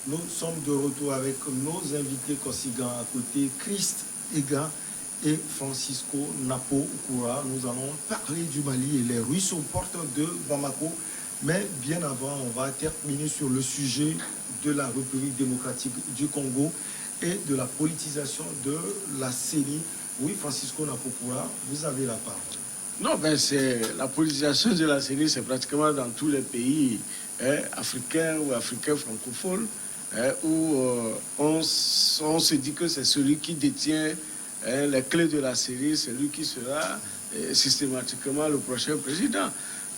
Nous sommes de retour avec nos invités Kosigan à côté, Christ Ega et Francisco Napo Koura. Nous allons parler du Mali et les rues aux portes de Bamako. Mais bien avant, on va terminer sur le sujet de la République démocratique du Congo et de la politisation de la CENI. Oui, Francisco Napo Koura, vous avez la parole. Non, c'est la politisation de la CENI, c'est pratiquement dans tous les pays africains ou africains francophones où on se dit que c'est celui qui détient les clés de la CENI, c'est lui qui sera systématiquement le prochain président.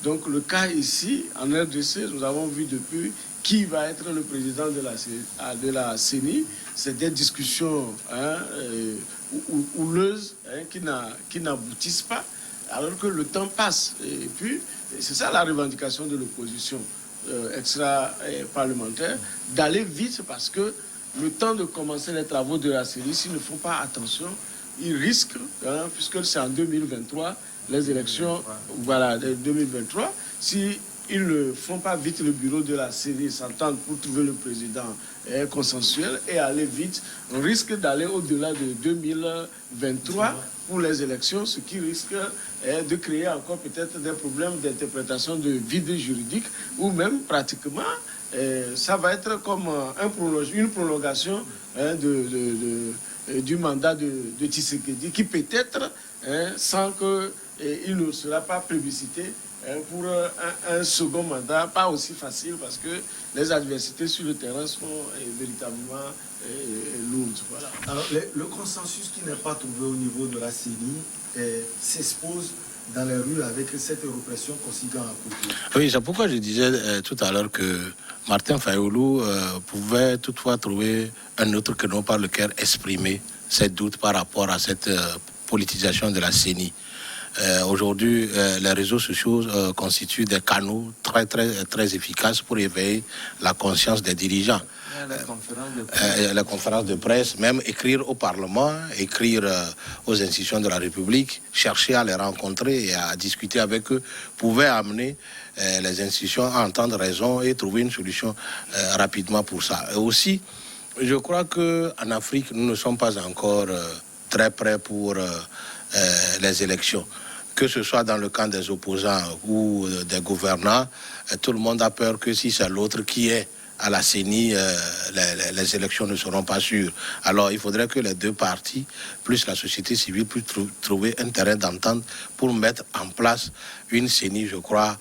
Donc le cas ici, en RDC, nous avons vu depuis qui va être le président de la CENI. C'est des discussions houleuses qui n'aboutissent pas, alors que le temps passe. Et puis, c'est ça la revendication de l'opposition extra-parlementaire, d'aller vite parce que le temps de commencer les travaux de la CENI, s'ils ne font pas attention, ils risquent, puisque c'est en 2023, les élections, voilà, 2023, si ils ne font pas vite le bureau de la CENI, s'entendre pour trouver le président consensuel et aller vite, on risque d'aller au-delà de 2023 pour les élections, ce qui risque de créer encore peut-être des problèmes d'interprétation de vide juridique ou même pratiquement ça va être comme une prolongation du mandat de Tshisekedi qui peut-être, sans qu'il ne sera pas plébiscité, pour un second mandat, pas aussi facile parce que les adversités sur le terrain sont véritablement lourdes. Voilà. Alors, le consensus qui n'est pas trouvé au niveau de la CENI s'expose dans les rues avec cette répression Kosigan à côté. Oui, c'est pourquoi je disais tout à l'heure que Martin Fayoulou pouvait toutefois trouver un autre créneau par lequel exprimer ses doutes par rapport à cette politisation de la CENI. Aujourd'hui, les réseaux sociaux constituent des canaux très, très, très efficaces pour éveiller la conscience des dirigeants. La conférence de presse, même écrire au Parlement, écrire aux institutions de la République, chercher à les rencontrer et à discuter avec eux, pouvait amener les institutions à entendre raison et trouver une solution rapidement pour ça. Et aussi, je crois qu'en Afrique, nous ne sommes pas encore très prêts pour les élections. Que ce soit dans le camp des opposants ou des gouvernants, tout le monde a peur que si c'est l'autre qui est à la CENI, les élections ne seront pas sûres. Alors il faudrait que les deux parties, plus la société civile, puissent trouver un terrain d'entente pour mettre en place une CENI, je crois,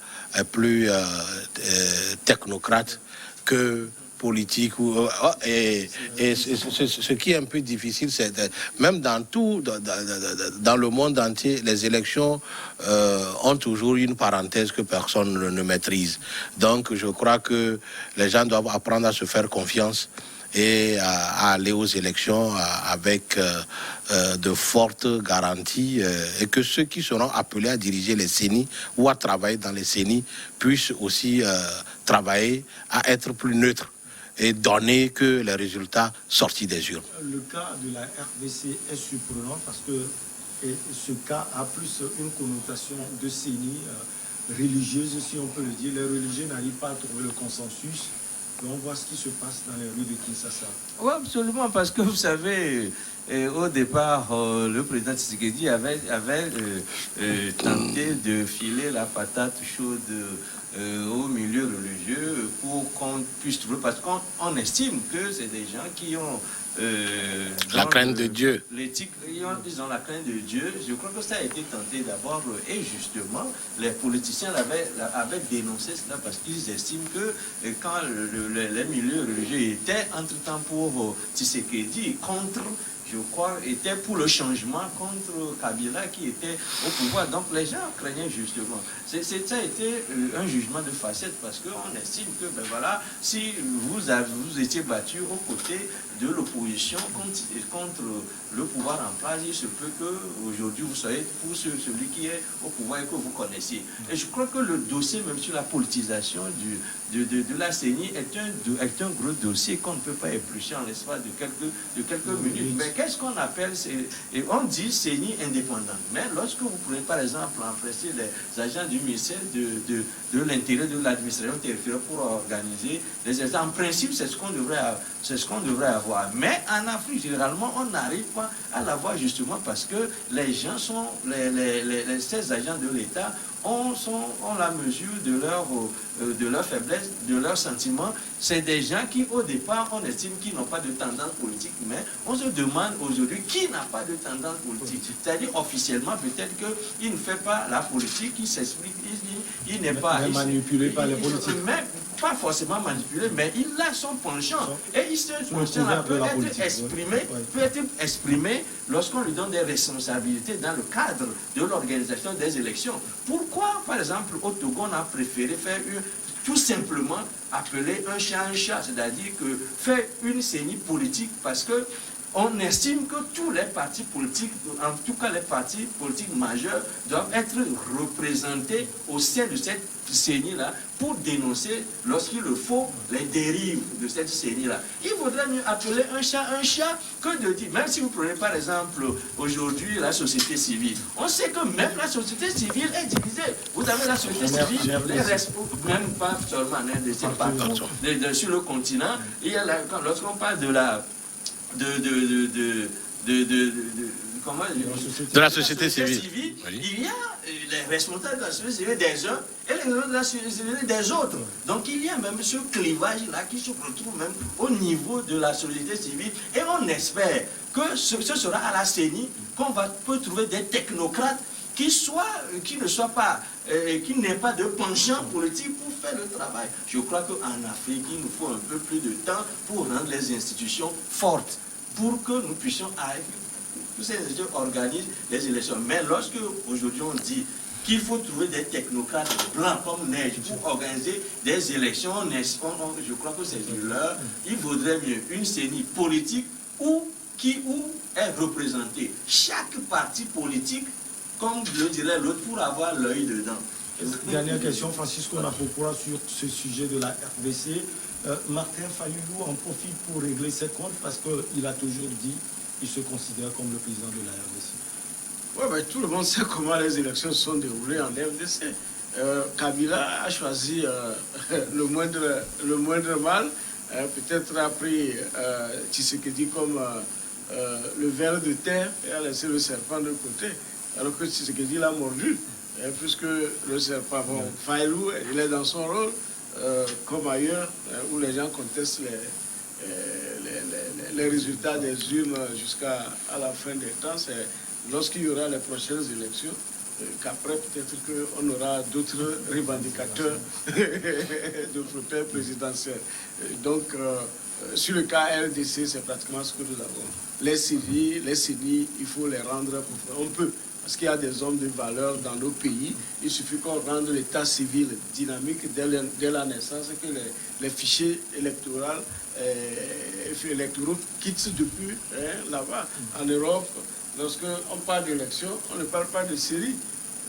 plus technocrate que politique et ce qui est un peu difficile, c'est même dans le monde entier, les élections ont toujours une parenthèse que personne ne maîtrise. Donc je crois que les gens doivent apprendre à se faire confiance et à aller aux élections avec de fortes garanties et que ceux qui seront appelés à diriger les CENI ou à travailler dans les CENI puissent aussi travailler à être plus neutres et donner que les résultats sortis des urnes. Le cas de la RDC est surprenant parce que ce cas a plus une connotation de CENI religieuse, si on peut le dire. Les religieux n'arrivent pas à trouver le consensus. Et on voit ce qui se passe dans les rues de Kinshasa. Oui, absolument, parce que vous savez, au départ, le président Tshisekedi avait tenté de filer la patate chaude au milieu religieux pour qu'on puisse trouver, parce qu'on estime que c'est des gens qui ont la crainte de Dieu. L'éthique, ils ont la crainte de Dieu. Je crois que ça a été tenté d'abord, et justement, les politiciens avaient dénoncé cela parce qu'ils estiment que quand les milieux religieux étaient entre-temps pour Tshisekedi contre, je crois, était pour le changement contre Kabila qui était au pouvoir. Donc les gens craignaient justement. Ça a été un jugement de facette parce qu'on estime que, ben voilà, si vous étiez battu aux côtés de l'opposition contre le pouvoir en place, il se peut qu'aujourd'hui vous soyez pour celui qui est au pouvoir et que vous connaissiez. Et je crois que le dossier, même sur la politisation de la CENI, est un gros dossier qu'on ne peut pas éplucher en l'espace de quelques minutes. Mais qu'est-ce qu'on appelle, et on dit CENI indépendante. Mais lorsque vous prenez par exemple en principe les agents du ministère de l'Intérieur, de l'administration territoriale pour organiser les élections, en principe c'est ce qu'on ce qu'on devrait avoir. Mais en Afrique, généralement, on n'arrive pas à l'avoir justement parce que les gens sont, ces agents de l'État ont la mesure de leur faiblesse, de leurs sentiments. C'est des gens qui, au départ, on estime qu'ils n'ont pas de tendance politique, mais on se demande aujourd'hui qui n'a pas de tendance politique. C'est-à-dire, officiellement, peut-être qu'il ne fait pas la politique, il s'explique, il n'est pas manipulé par les politiques. Mais pas forcément manipulé, mais il a son penchant. Et ce penchant-là peut être exprimé lorsqu'on lui donne des responsabilités dans le cadre de l'organisation des élections. Pourquoi, par exemple, au Togo, on a préféré faire tout simplement appeler un chat, c'est-à-dire que faire une CENI politique, parce que on estime que tous les partis politiques, en tout cas les partis politiques majeurs, doivent être représentés au sein de cette CENI-là pour dénoncer, lorsqu'il le faut, les dérives de cette CENI-là. Il vaudrait mieux appeler un chat que de dire, même si vous prenez par exemple aujourd'hui la société civile, on sait que même la société civile est divisée. Vous avez la société civile, même pas seulement en Inde, c'est partout, sur le continent, lorsqu'on parle de la la société civile. Oui. Il y a les responsables de la société civile des uns et les responsables de la société civile des autres. Donc il y a même ce clivage-là qui se retrouve même au niveau de la société civile. Et on espère que ce sera à la CENI qu'on peut trouver des technocrates qui n'aient pas de penchant politique pour faire le travail. Je crois qu'en Afrique, il nous faut un peu plus de temps pour rendre les institutions fortes, pour que nous puissions tous ces institutions organisent les élections. Mais lorsque aujourd'hui on dit qu'il faut trouver des technocrates blancs comme neige pour organiser des élections, je crois que c'est de l'heure. Il vaudrait mieux une CENI politique où est représenté chaque parti politique, comme le dirait l'autre, pour avoir l'œil dedans. Dernière question, Francisco Napopora, sur ce sujet de la RDC. Martin Fayoulou en profite pour régler ses comptes parce qu'il a toujours dit qu'il se considère comme le président de la RDC. Oui, mais tout le monde sait comment les élections sont déroulées en RDC. Kabila a choisi le moindre mal, peut-être a pris Tshisekedi comme le ver de terre et a laissé le serpent de côté, alors que Tshisekedi l'a mordu, puisque le serpent, Fayoulou, il est dans son rôle, comme ailleurs, où les gens contestent les résultats des urnes jusqu'à la fin des temps. C'est lorsqu'il y aura les prochaines élections qu'après peut-être qu'on aura d'autres revendicateurs de fauteuil présidentiel. Donc, sur le cas RDC, c'est pratiquement ce que nous avons. Les CENI, il faut les rendre. On peut. Parce qu'il y a des hommes de valeur dans nos pays. Il suffit qu'on rende l'état civil dynamique dès la naissance, que les fichiers électoraux quittent depuis là-bas. En Europe, lorsqu'on parle d'élection, on ne parle pas de Syrie.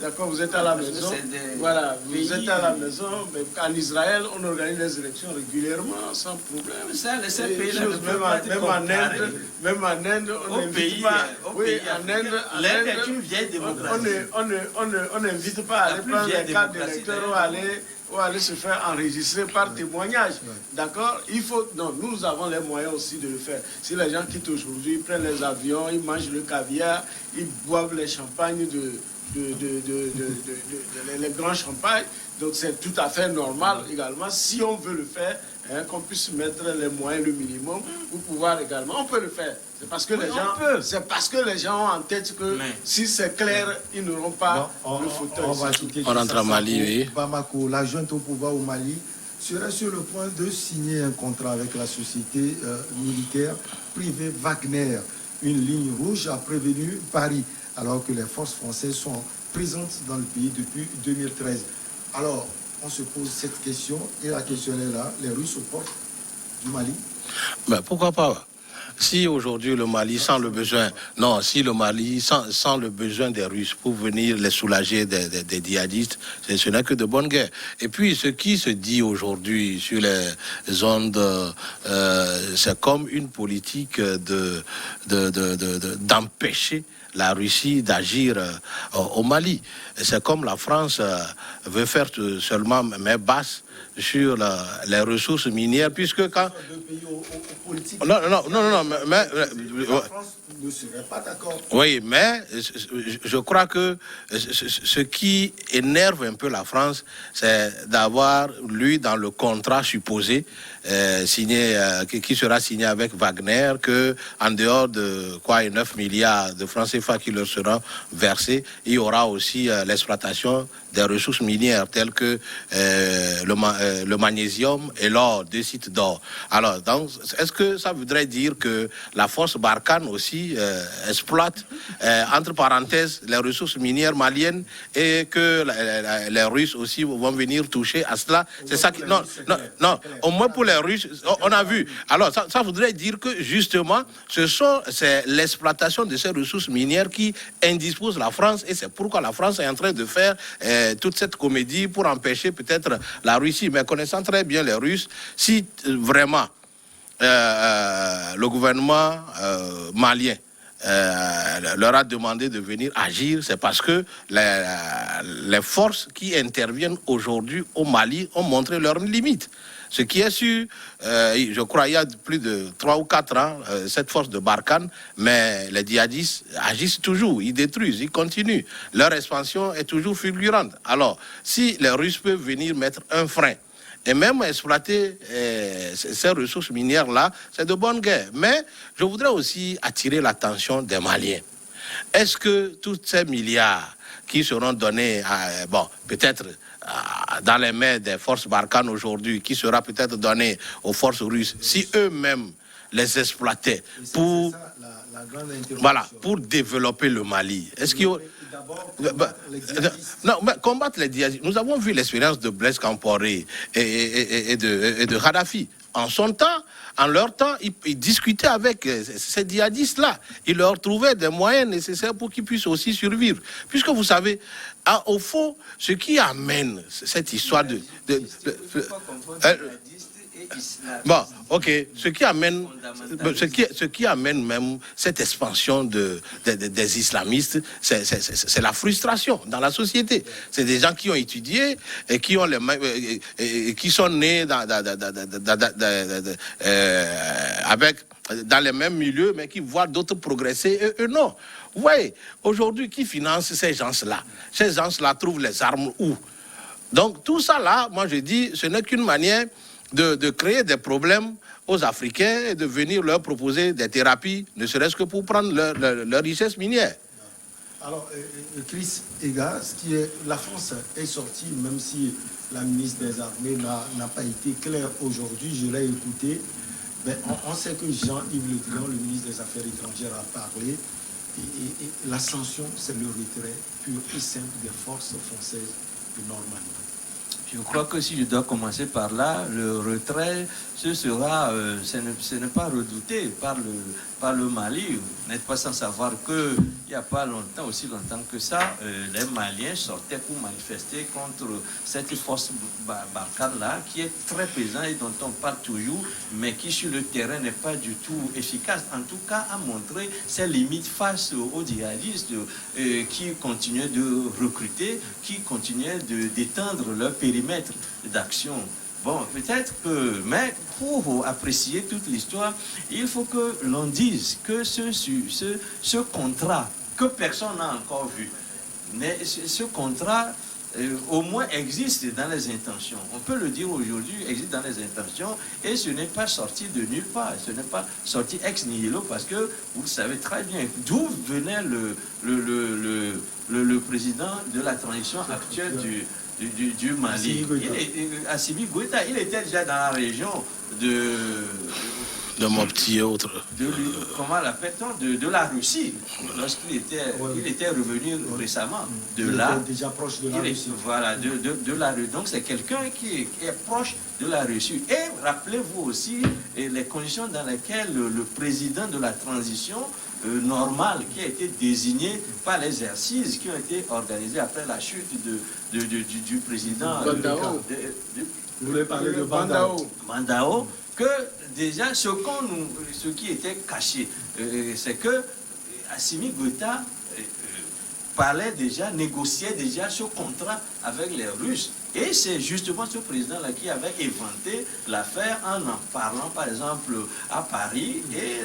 D'accord, vous êtes à la maison. Voilà, vous êtes à la maison. Mais en Israël, on organise les élections régulièrement, sans problème. Ça, ces pays-là, même en Inde, on n'invite pas. Oui, en Inde, l'Inde est une vieille démocratie. On n'invite pas à aller prendre des cartes d'électeurs ou aller se faire enregistrer par témoignage. D'accord? Non, nous avons les moyens aussi de le faire. Si les gens quittent aujourd'hui, ils prennent les avions, ils mangent le caviar, ils boivent les champagnes les grands champagnes, donc c'est tout à fait normal également, si on veut le faire, qu'on puisse mettre les moyens, le minimum, pour pouvoir également, on peut le faire. C'est parce que les gens ont en tête que si c'est clair, ils n'auront pas le fauteuil. On rentre à Mali, oui. Bamako, la junte au pouvoir au Mali, serait sur le point de signer un contrat avec la société militaire privée Wagner. Une ligne rouge a prévenu Paris, alors que les forces françaises sont présentes dans le pays depuis 2013. Alors, on se pose cette question, et la question est là, les Russes aux portes du Mali. Ben, pourquoi pas? Si aujourd'hui le Mali sent le besoin, si le Mali sent le besoin des Russes pour venir les soulager des djihadistes, ce n'est que de bonne guerre. Et puis ce qui se dit aujourd'hui sur les ondes c'est comme une politique d'empêcher la Russie d'agir au Mali. C'est comme la France veut faire seulement main basse sur les ressources minières, puisque quand... Non, mais la France ne serait pas d'accord. Oui, mais je crois que ce qui énerve un peu la France, c'est d'avoir lu dans le contrat supposé signé, qui sera signé avec Wagner, que en dehors de 9 milliards de francs CFA qui leur seront versés, il y aura aussi l'exploitation des ressources minières telles que le magnésium et l'or, 2 sites d'or. Alors, donc, est-ce que ça voudrait dire que la force Barkhane aussi exploite, entre parenthèses, les ressources minières maliennes et que les Russes aussi vont venir toucher à cela? C'est ça qui... Non, au moins pour les Russes, on a vu. Alors, ça voudrait dire que, justement, c'est l'exploitation de ces ressources minières qui indispose la France, et c'est pourquoi la France est en train de faire toute cette comédie pour empêcher peut-être la Russie. Mais connaissant très bien les Russes, si vraiment le gouvernement malien leur a demandé de venir agir, c'est parce que les forces qui interviennent aujourd'hui au Mali ont montré leurs limites. Ce qui est sûr, je crois il y a plus de 3 ou 4 ans, cette force de Barkhane, mais les djihadistes agissent toujours, ils détruisent, ils continuent. Leur expansion est toujours fulgurante. Alors, si les Russes peuvent venir mettre un frein, et même exploiter ces ressources minières-là, c'est de bonne guerre. Mais je voudrais aussi attirer l'attention des Maliens. Est-ce que tous ces milliards qui seront donnés, peut-être dans les mains des forces Barkhane aujourd'hui, qui sera peut-être donné aux forces russes, si eux-mêmes les exploitaient pour, pour développer le Mali, est-ce qu'il y aurait... Non, mais combattre les djihadistes. Nous avons vu l'expérience de Blaise Compaoré et de Kadhafi. En leur temps, ils discutaient avec ces djihadistes-là. Ils leur trouvaient des moyens nécessaires pour qu'ils puissent aussi survivre. Puisque vous savez, au fond, ce qui amène cette histoire de bon, ok. Ce qui amène même cette expansion des islamistes, c'est la frustration dans la société. C'est des gens qui ont étudié et qui ont qui sont nés dans les mêmes milieux, mais qui voient d'autres progresser et eux non. Vous voyez, aujourd'hui, qui finance ces gens-là? Ces gens-là trouvent les armes où? Donc tout ça là, moi je dis, ce n'est qu'une manière de créer des problèmes aux Africains et de venir leur proposer des thérapies, ne serait-ce que pour prendre leur richesse minière. Alors, Chris Ega, la France est sortie, même si la ministre des Armées n'a pas été claire aujourd'hui, je l'ai écouté, mais on sait que Jean-Yves Le Drian, le ministre des Affaires étrangères, a parlé, et la sanction, c'est le retrait pur et simple des forces françaises de Normandie. Je crois que si je dois commencer par là, le retrait, ce n'est pas redouté par le Mali. Vous n'êtes pas sans savoir qu'il n'y a pas longtemps, aussi longtemps que ça, les Maliens sortaient pour manifester contre cette force Barkhane-là, qui est très présente et dont on parle toujours, mais qui sur le terrain n'est pas du tout efficace. En tout cas, a montré ses limites face aux djihadistes qui continuaient de recruter, qui continuaient d'étendre leur périmètre d'action. Bon, peut-être que, mais pour apprécier toute l'histoire, il faut que l'on dise que ce contrat, que personne n'a encore vu, mais ce contrat, au moins existe dans les intentions. On peut le dire aujourd'hui, existe dans les intentions, et ce n'est pas sorti de nulle part, ce n'est pas sorti ex nihilo, parce que vous le savez très bien, d'où venait le président de la transition actuelle du Mali. Assimi Goïta, il était déjà dans la région de Mopti et autres. Comment l'appelle-t-on? De la Russie, lorsqu'il était revenu récemment. Il était déjà proche de la Russie. Voilà, de la Russie. Donc c'est quelqu'un qui est proche de la Russie. Et rappelez-vous aussi les conditions dans lesquelles le président de la transition normale, qui a été désigné par les exercices qui ont été organisés après la chute du président Bandao. Vous voulez parler de Bandao? Bandao, que déjà ce qui était caché, c'est que Assimi Goïta négociait déjà ce contrat avec les Russes. Et c'est justement ce président-là qui avait éventé l'affaire en parlant, par exemple, à Paris. Et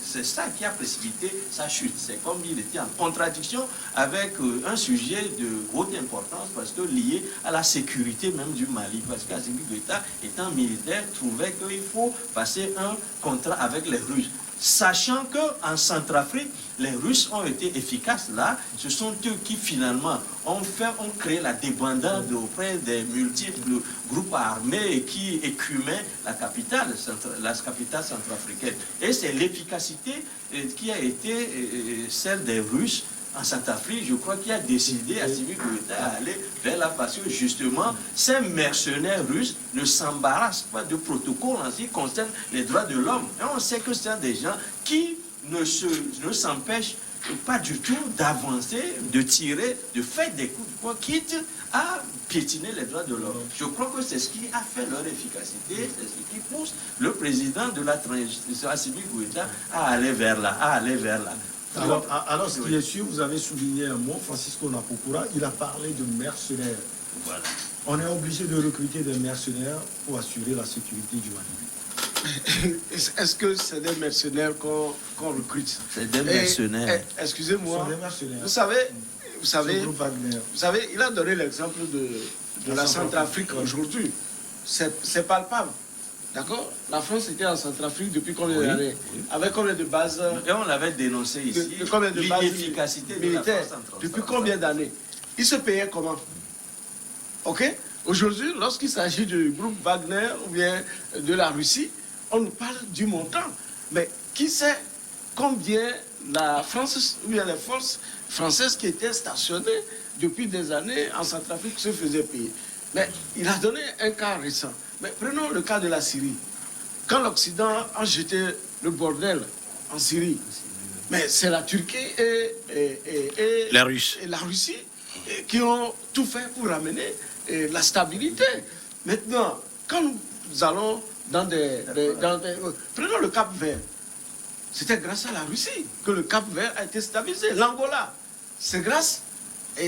c'est ça qui a précipité sa chute. C'est comme il était en contradiction avec un sujet de haute importance, parce que lié à la sécurité même du Mali. Parce qu'Assimi Goïta, étant militaire, trouvait qu'il faut passer un contrat avec les Russes. Sachant qu'en Centrafrique, les Russes ont été efficaces là, ce sont eux qui finalement ont créé la débandade auprès des multiples groupes armés qui écumaient la capitale centrafricaine. Et c'est l'efficacité qui a été celle des Russes en Centrafrique, je crois, qui a décidé Assimi Goïta à aller vers là, parce que justement, ces mercenaires russes ne s'embarrassent pas de protocole en ce qui concerne les droits de l'homme. Et on sait que c'est des gens qui ne s'empêchent pas du tout d'avancer, de tirer, de faire des coups de poing, quitte à piétiner les droits de l'homme. Je crois que c'est ce qui a fait leur efficacité, c'est ce qui pousse le président de la transition, Assimi Goïta, à aller vers là, Alors, ce qui est sûr, vous avez souligné un mot, Francisco Napokura, il a parlé de mercenaires. Voilà. On est obligé de recruter des mercenaires pour assurer la sécurité du Mali. Est-ce que c'est des mercenaires qu'on recrute? C'est des mercenaires. Excusez-moi. Ce sont des mercenaires. Vous savez, il a donné l'exemple de la Centrafrique aujourd'hui. C'est palpable. D'accord? La France était en Centrafrique depuis combien d'années? Avec combien de bases? Et on l'avait dénoncé ici. Combien de bases l'efficacité militaires? Depuis combien d'années? Ils se payaient comment? Ok? Aujourd'hui, lorsqu'il s'agit du groupe Wagner ou bien de la Russie, on nous parle du montant. Mais qui sait combien la France ou bien les forces françaises qui étaient stationnées depuis des années en Centrafrique se faisaient payer? Mais il a donné un cas récent. Mais prenons le cas de la Syrie. Quand l'Occident a jeté le bordel en Syrie, mais c'est la Turquie et la Russie qui ont tout fait pour ramener la stabilité. Maintenant, quand nous allons dans prenons le Cap Vert. C'était grâce à la Russie que le Cap Vert a été stabilisé. L'Angola, c'est grâce à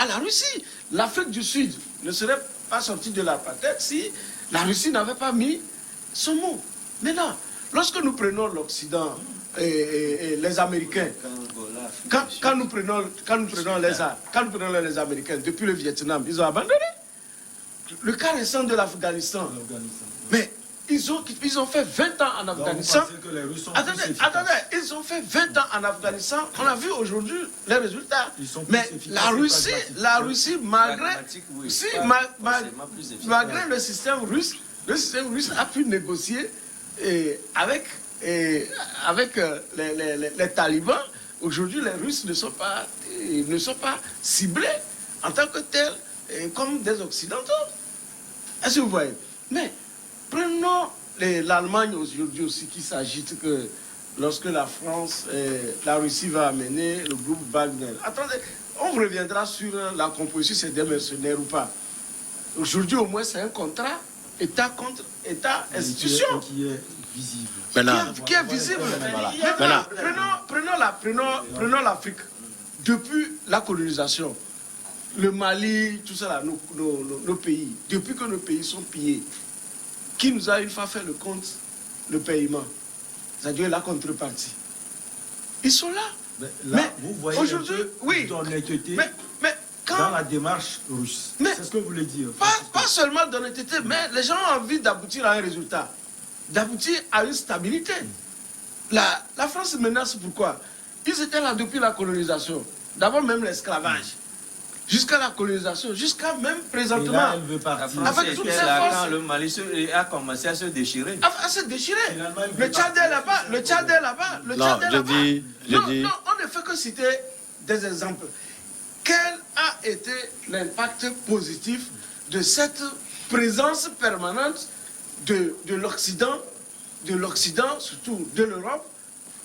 la Russie. L'Afrique du Sud ne serait pas sortie de l'apartheid si la Russie n'avait pas mis son mot. Maintenant, lorsque nous prenons l'Occident et les Américains, quand nous prenons les Américains depuis le Vietnam, ils ont abandonné. Le cas récent de l'Afghanistan. Mais ils ont fait 20 ans en Afghanistan. Attendez, ils ont fait 20 ans en Afghanistan. On a vu aujourd'hui les résultats. Mais la Russie, malgré le système russe a pu négocier avec les talibans. Aujourd'hui, les Russes ne sont pas ciblés en tant que tels comme des Occidentaux. Est-ce que vous voyez? Mais prenons l'Allemagne aujourd'hui aussi qui s'agite que lorsque la France et la Russie va amener le groupe Wagner. Attendez, on reviendra sur la composition, c'est des mercenaires ou pas. Aujourd'hui, au moins, c'est un contrat État contre État, institution. Qui est visible. Qui est visible. Voilà. Prenons l'Afrique. Depuis la colonisation, le Mali, tout ça là, nos pays, depuis que nos pays sont pillés, qui nous a une fois fait le compte, le paiement, c'est-à-dire la contrepartie. Ils sont là. Mais vous voyez aujourd'hui, oui. Mais quand, dans la démarche russe, c'est ce que vous voulez dire. Pas seulement d'honnêteté, mais les gens ont envie d'aboutir à un résultat, d'aboutir à une stabilité. La France menace pourquoi? Ils étaient là depuis la colonisation, d'abord même l'esclavage. Jusqu'à la colonisation, jusqu'à même présentement. Et là, elle veut partir. Avec toutes ces forces. Quand le Mali a commencé à se déchirer. À se déchirer. Le Tchad est là-bas. Le Tchad est là-bas. Le Tchad est là-bas. Non, on ne fait que citer des exemples. Quel a été l'impact positif de cette présence permanente de l'Occident, surtout de l'Europe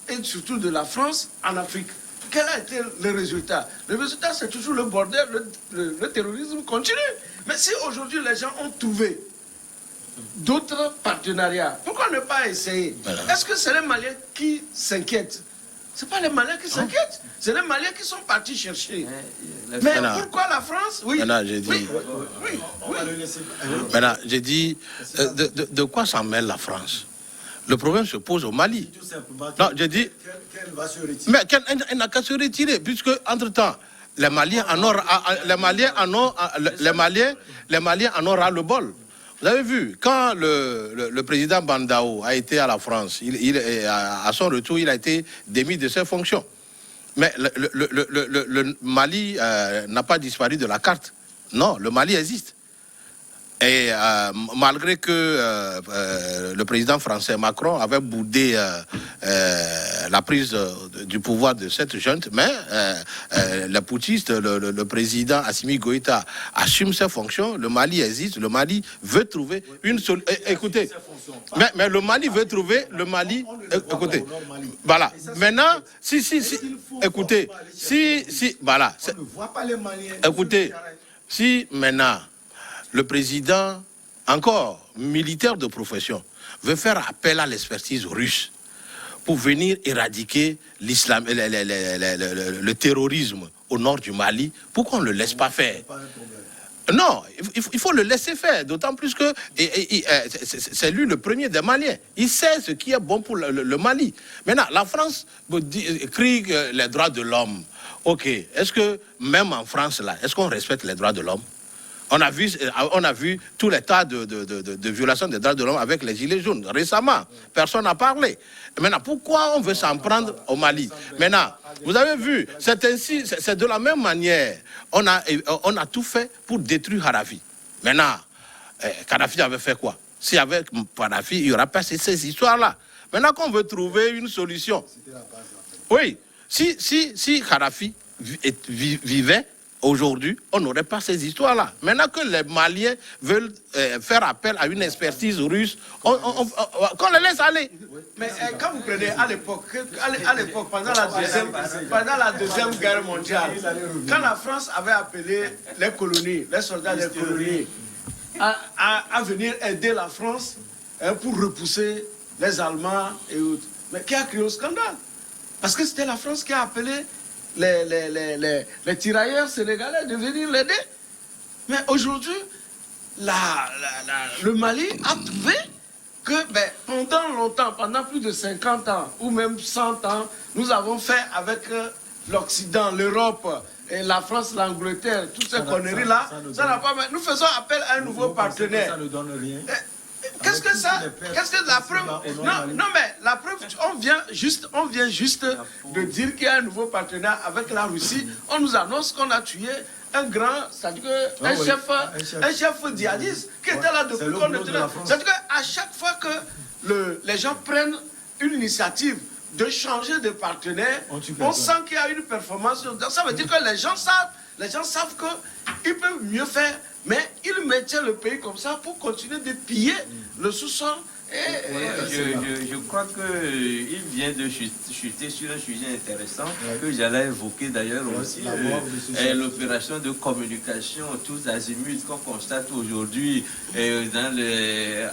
et surtout de la France en Afrique? Quel a été le résultat? Le résultat, c'est toujours le bordel, le terrorisme continue. Mais si aujourd'hui les gens ont trouvé d'autres partenariats. Pourquoi ne pas essayer? Est-ce que c'est les Maliens qui s'inquiètent? Ce pas les Maliens qui s'inquiètent, c'est les Maliens qui sont partis chercher. Mais pourquoi la France? Oui. Maintenant, j'ai dit. Maintenant, j'ai dit, de quoi s'en mêle la France? Le problème se pose au Mali. Non, j'ai dit. Mais elle n'a qu'à se retirer, puisque entre-temps, les Maliens en ont ras le bol. Vous avez vu, quand le président Bandao a été à la France, à son retour, il a été démis de ses fonctions. Mais le Mali n'a pas disparu de la carte. Non, le Mali existe. Et malgré que le président français Macron avait boudé la prise du pouvoir de cette junte, mais les putschistes, le président Assimi Goïta assume ses fonctions, le Mali existe, le Mali veut trouver une solution. Écoutez, mais le Mali veut trouver, le Mali... Écoutez, voilà, maintenant, écoutez, voilà, écoutez, si maintenant... Le président, encore militaire de profession, veut faire appel à l'expertise russe pour venir éradiquer l'islam, le terrorisme au nord du Mali. Pourquoi on ne le laisse pas faire? Non, il faut le laisser faire, d'autant plus que c'est lui le premier des Maliens. Il sait ce qui est bon pour le Mali. Maintenant, la France crie les droits de l'homme. Ok, est-ce que même en France, là, est-ce qu'on respecte les droits de l'homme? On a vu tout l'état de violation des droits de l'homme avec les Gilets jaunes. Récemment, personne n'a parlé. Maintenant, pourquoi on veut s'en prendre au Mali? Maintenant, vous avez vu, c'est de la même manière. On a tout fait pour détruire Kadhafi. Maintenant, Kadhafi avait fait quoi? Si avec Kadhafi, il n'y aura pas ces histoires-là. Maintenant qu'on veut trouver une solution. Oui, si Kadhafi vivait, aujourd'hui, on n'aurait pas ces histoires-là. Maintenant que les Maliens veulent faire appel à une expertise russe, qu'on les laisse aller. Mais quand vous prenez à l'époque, pendant la deuxième guerre mondiale, quand la France avait appelé les colonies, les soldats des colonies, à venir aider la France pour repousser les Allemands et autres, mais qui a créé le scandale? Parce que c'était la France qui a appelé les tirailleurs sénégalais de venir l'aider. Mais aujourd'hui, le Mali a trouvé que pendant longtemps, pendant plus de 50 ans, ou même 100 ans, nous avons fait avec l'Occident, l'Europe, et la France, l'Angleterre, toutes ces conneries-là, ça n'a pas... Nous faisons appel à un nouveau partenaire. Ça ne donne rien. Qu'est-ce que la preuve? Non, mais la preuve, on vient juste de dire qu'il y a un nouveau partenaire avec la Russie. On nous annonce qu'on a tué un grand, c'est-à-dire un chef djihadiste qui était là depuis qu'on était là. C'est-à-dire qu'à chaque fois que les gens prennent une initiative de changer de partenaire, on sent qu'il y a une performance. Ça veut dire que les gens savent qu'ils peuvent mieux faire. Mais ils maintiennent le pays comme ça pour continuer de piller le sous-sol. Je crois qu'il vient de chuter sur un sujet intéressant que j'allais évoquer d'ailleurs aussi, l'opération de communication tous azimuts qu'on constate aujourd'hui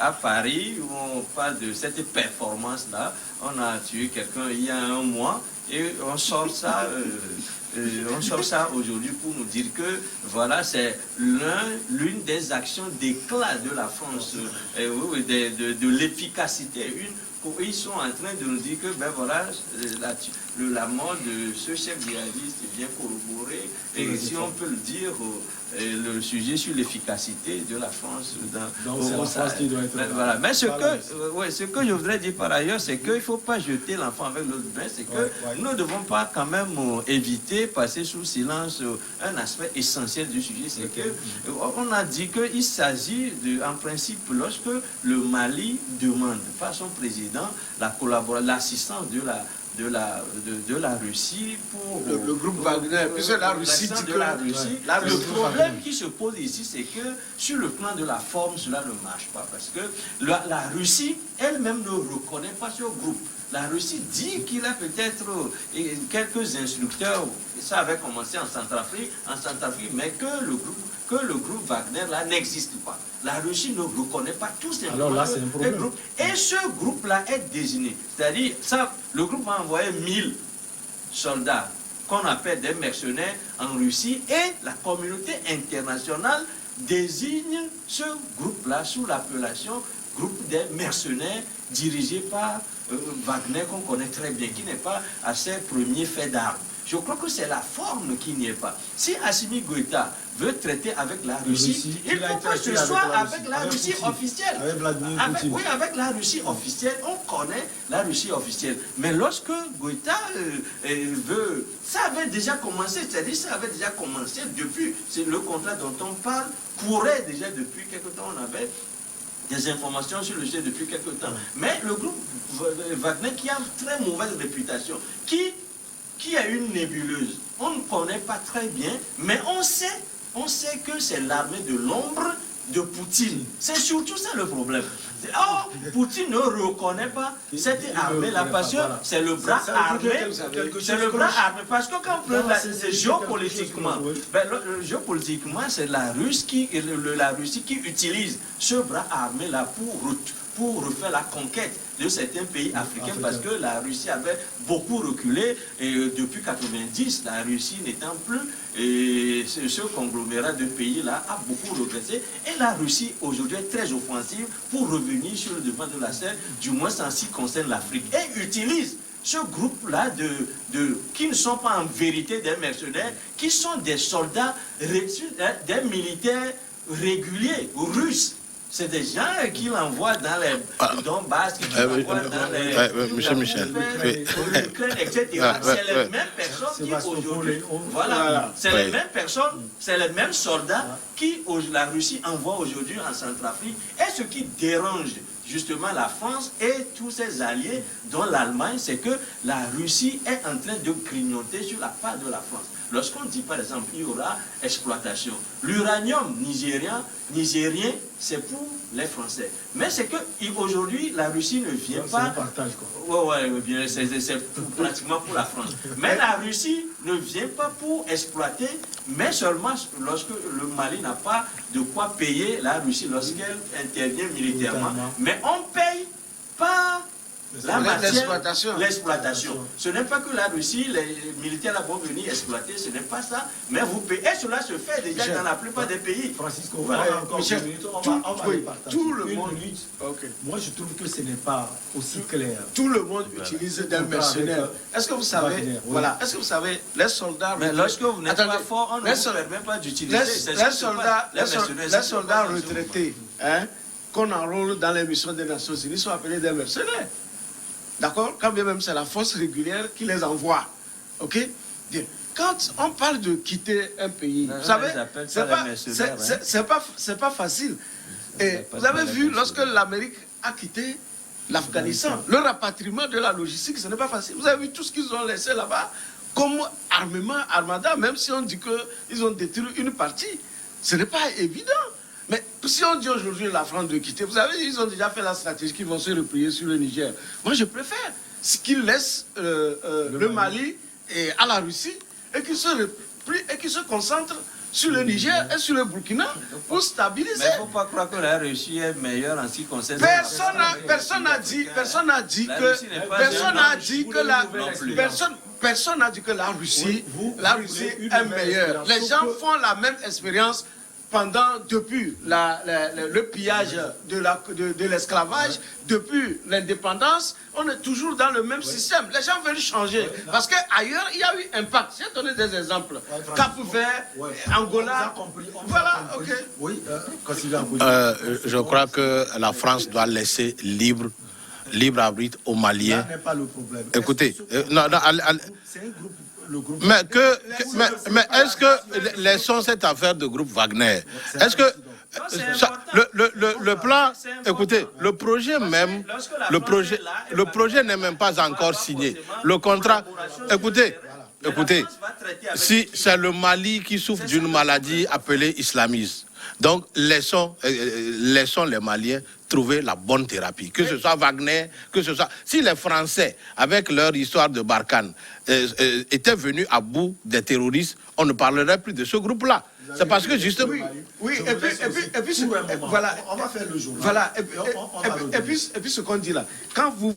à Paris, où on parle de cette performance-là. On a tué quelqu'un il y a un mois et on sort ça... on sort ça aujourd'hui pour nous dire que voilà, c'est l'une des actions d'éclat de la France, de l'efficacité. Ils sont en train de nous dire que voilà, la mort de ce chef djihadiste est bien corroborée. Et si on peut le dire, le sujet sur l'efficacité de la France voilà. Mais ce que je voudrais dire par ailleurs, c'est qu'il ne faut pas jeter l'enfant avec l'autre bain. C'est que nous ne devons pas quand même éviter, passer sous silence un aspect essentiel du sujet. C'est qu'on a dit qu'il s'agit en principe, lorsque le Mali demande par son président l'assistance de la Russie pour le groupe Wagner, puisque la Russie dit que le problème qui se pose ici, c'est que sur le plan de la forme, cela ne marche pas, parce que la Russie elle-même ne reconnaît pas ce groupe. La Russie dit qu'il a peut-être quelques instructeurs, ça avait commencé en Centrafrique, mais que le groupe Wagner là n'existe pas. La Russie ne reconnaît pas tout simplement le groupe. Et ce groupe-là est désigné. C'est-à-dire, le groupe a envoyé 1000 soldats qu'on appelle des mercenaires en Russie, et la communauté internationale désigne ce groupe-là sous l'appellation groupe des mercenaires dirigé par Wagner, qu'on connaît très bien, qui n'est pas à ses premiers faits d'armes. Je crois que c'est la forme qui n'y est pas. Si Assimi Goïta veut traiter avec la Russie, il faut que ce soit avec la Russie officielle. Avec la Russie officielle, on connaît la Russie officielle. Mais lorsque Goïta veut... Ça avait déjà commencé, c'est-à-dire ça avait déjà commencé depuis, c'est le contrat dont on parle, courait déjà depuis quelque temps, on avait des informations sur le sujet depuis quelque temps. Mais le groupe Wagner, qui a une très mauvaise réputation, qui a une nébuleuse, on ne connaît pas très bien, mais on sait que c'est l'armée de l'ombre de Poutine. C'est surtout ça le problème. Or, Poutine ne reconnaît pas cette armée-là parce que c'est le bras armé. C'est le bras armé. Parce que quand on prend géopolitiquement, c'est la Russie qui utilise ce bras armé-là pour refaire la conquête de certains pays africains, parce que la Russie avait beaucoup reculé, et depuis 1990, la Russie n'étant plus, et ce conglomérat de pays-là a beaucoup regressé, et la Russie aujourd'hui est très offensive pour revenir sur le devant de la scène, du moins en ce qui concerne l'Afrique, et utilise ce groupe-là qui ne sont pas en vérité des mercenaires, qui sont des soldats, des militaires réguliers, russes. C'est des gens qui l'envoient dans les Donbass, qui l'envoient dans les... Monsieur Michel. L'Ukraine, etc. C'est les mêmes personnes qui aujourd'hui... Voilà, c'est les mêmes personnes, c'est les mêmes soldats qui la Russie envoie aujourd'hui en Centrafrique. Et ce qui dérange justement la France et tous ses alliés, dont l'Allemagne, c'est que la Russie est en train de grignoter sur la part de la France. Lorsqu'on dit par exemple il y aura exploitation, l'uranium nigérien, c'est pour les Français. Mais c'est que aujourd'hui la Russie ne vient pas. C'est pratiquement pour la France. Mais la Russie ne vient pas pour exploiter, mais seulement lorsque le Mali n'a pas de quoi payer la Russie lorsqu'elle intervient militairement. Mais on paye pas l'exploitation. Ce n'est pas que la Russie, les militaires là vont venir exploiter, ce n'est pas ça, mais vous payez. Et cela se fait déjà dans la plupart des pays. Francisco, voilà. Tout le monde. Moi, je trouve que ce n'est pas aussi clair. Tout le monde utilise des mercenaires. Est-ce que vous savez, est-ce que vous savez, les soldats... Mais lorsque vous n'êtes pas fort, on ne vous permet pas d'utiliser. Les soldats retraités, qu'on enrôle dans les missions des Nations Unies, sont appelés des mercenaires. D'accord? Quand bien même c'est la force régulière qui les envoie. Ok? Bien. Quand on parle de quitter un pays, vous savez, c'est pas facile. Et vous avez vu, lorsque l'Amérique a quitté l'Afghanistan, le rapatriement de la logistique, ce n'est pas facile. Vous avez vu tout ce qu'ils ont laissé là-bas comme armement, armada, même si on dit qu'ils ont détruit une partie. Ce n'est pas évident. Mais si on dit aujourd'hui la France de quitter, vous savez, ils ont déjà fait la stratégie qu'ils vont se replier sur le Niger. Moi, je préfère qu'ils laissent le Mali à la Russie et qu'ils se replient et qu'ils se concentrent sur le Niger et sur le Burkina pour stabiliser. Mais il ne faut pas croire que la Russie est meilleure en ce qui concerne... Personne n'a dit que la Russie est meilleure. Les gens font la même expérience depuis le pillage de l'esclavage, depuis l'indépendance, on est toujours dans le même système. Les gens veulent changer. Parce qu'ailleurs, il y a eu impact. J'ai donné des exemples. Cap-Vert, Angola. Voilà, ok. Oui, je crois que la France doit laisser libre arbitre aux Maliens. Ça n'est pas le problème. Écoutez, c'est un groupe. Mais est-ce que laissons cette affaire de groupe Wagner? Est-ce que le plan, écoutez, le projet même, le projet n'est même pas encore signé. Le contrat, écoutez, si c'est le Mali qui souffre d'une maladie appelée islamisme, Donc, laissons les Maliens trouver la bonne thérapie. Que ce soit Wagner, que ce soit... Si les Français, avec leur histoire de Barkhane, étaient venus à bout des terroristes, on ne parlerait plus de ce groupe-là. C'est parce que justement... Oui, et puis, voilà, on va faire le jour. Voilà, et puis ce qu'on dit là, quand vous...